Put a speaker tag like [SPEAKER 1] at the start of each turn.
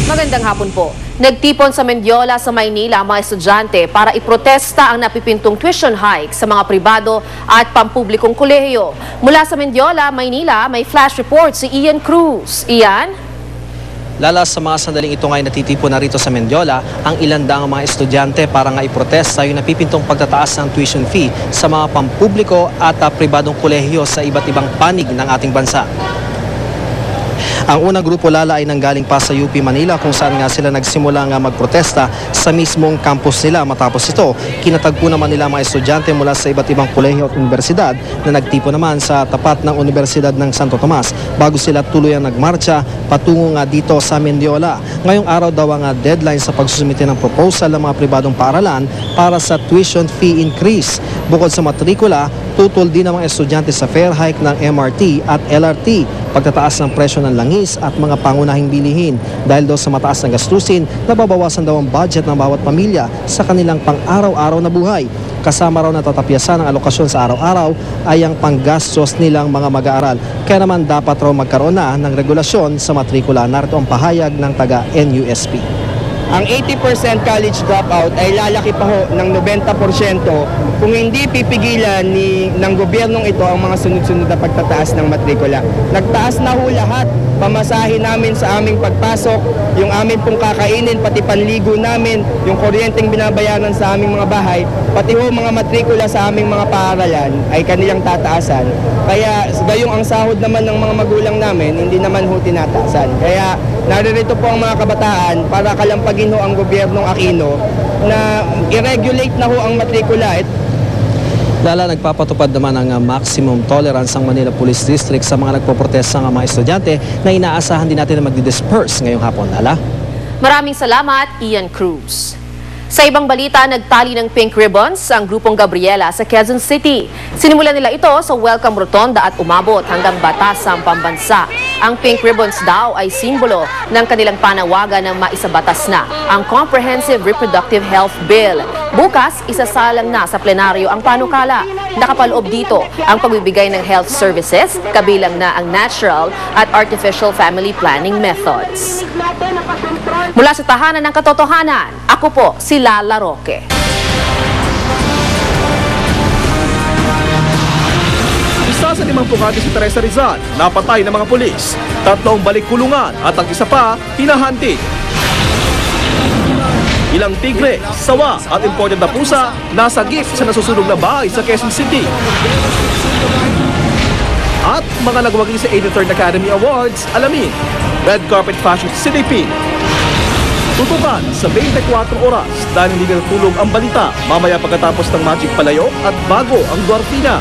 [SPEAKER 1] Magandang hapon po. Nagtipon sa Mendiola sa Maynila ang mga estudyante para iprotesta ang napipintong tuition hike sa mga pribado at pampublikong kolehiyo. Mula sa Mendiola, Maynila, may flash report si Ian Cruz. Ian?
[SPEAKER 2] Lala sa mga sandaling ito ngay natitipon na rito sa Mendiola ang ilan daang mga estudyante para nga iprotesta yung napipintong pagtataas ng tuition fee sa mga pampubliko at pribadong kolehiyo sa iba't ibang panig ng ating bansa. Ang unang grupo lala ay nanggaling pa sa UP Manila kung saan nga sila nagsimula nga magprotesta sa mismong campus nila. Matapos ito, kinatagpo naman nila mga estudyante mula sa iba't ibang kolehiyo at universidad na nagtipo naman sa tapat ng Universidad ng Santo Tomas bago sila tuluyang nagmarcha patungo nga dito sa Mendiola. Ngayong araw daw ang deadline sa pagsusumite ng proposal ng mga pribadong paaralan para sa tuition fee increase. Bukod sa matrikula, tutol din ang mga estudyante sa fare hike ng MRT at LRT, pagtataas ng presyo ng langis at mga pangunahing bilihin. Dahil daw sa mataas na gastusin, nababawasan daw ang budget ng bawat pamilya sa kanilang pang-araw-araw na buhay. Kasama raw na tatapyasan ng alokasyon sa araw-araw ay ang panggastos nilang mga mag-aaral. Kaya naman dapat raw magkaroon na ng regulasyon sa matrikula. Narito ang pahayag ng taga-NUSP.
[SPEAKER 3] Ang 80% college dropout ay lalaki pa ho ng 90% kung hindi pipigilan ng gobyernong ito ang mga sunod-sunod na pagtataas ng matrikula. Nagtaas na ho lahat, pamasahe namin sa aming pagpasok, yung aming pong kakainin, pati panligo namin, yung kuryenteng binabayaran sa aming mga bahay, pati ho mga matrikula sa aming mga paaralan ay kanilang tataasan. Kaya gayong ang sahod naman ng mga magulang namin, hindi naman ho tinataasan. Kaya naririto po ang mga kabataan para kalampagin ho ang gobyernong Aquino na i-regulate na ho ang matrikula.
[SPEAKER 2] Lala, nagpapatupad naman ang maximum tolerance ang Manila Police District sa mga nagpoprotesta ng mga estudyante na inaasahan din natin na magdi-disperse ngayong hapon. Lala?
[SPEAKER 1] Maraming salamat, Ian Cruz. Sa ibang balita, nagtali ng pink ribbons ang grupong Gabriela sa Quezon City. Sinimulan nila ito sa Welcome Rotonda at umabot hanggang Batasang Pambansa. Ang pink ribbons daw ay simbolo ng kanilang panawagan na maisabatas na ang Comprehensive Reproductive Health Bill. Bukas, isasalang na sa plenaryo ang panukala. Nakapaloob dito ang pagbibigay ng health services, kabilang na ang natural at artificial family planning methods. Mula sa tahanan ng katotohanan, ako po si Lala Roque.
[SPEAKER 4] Isa sa 5 pugante si Teresa Rizal, napatay ng mga pulis. 3 balik kulungan at ang isa pa, hinahantig. Ilang tigre, sawa at imported na pusa nasa gift sa nasusunog na bahay sa Quezon City. At mga nagwagi sa 83rd Academy Awards, alamin, red carpet fashion sa CDP. Tutukan sa 24 oras dahil hindi natulog ang balita mamaya pagkatapos ng Magic Palayo at bago ang Duartina.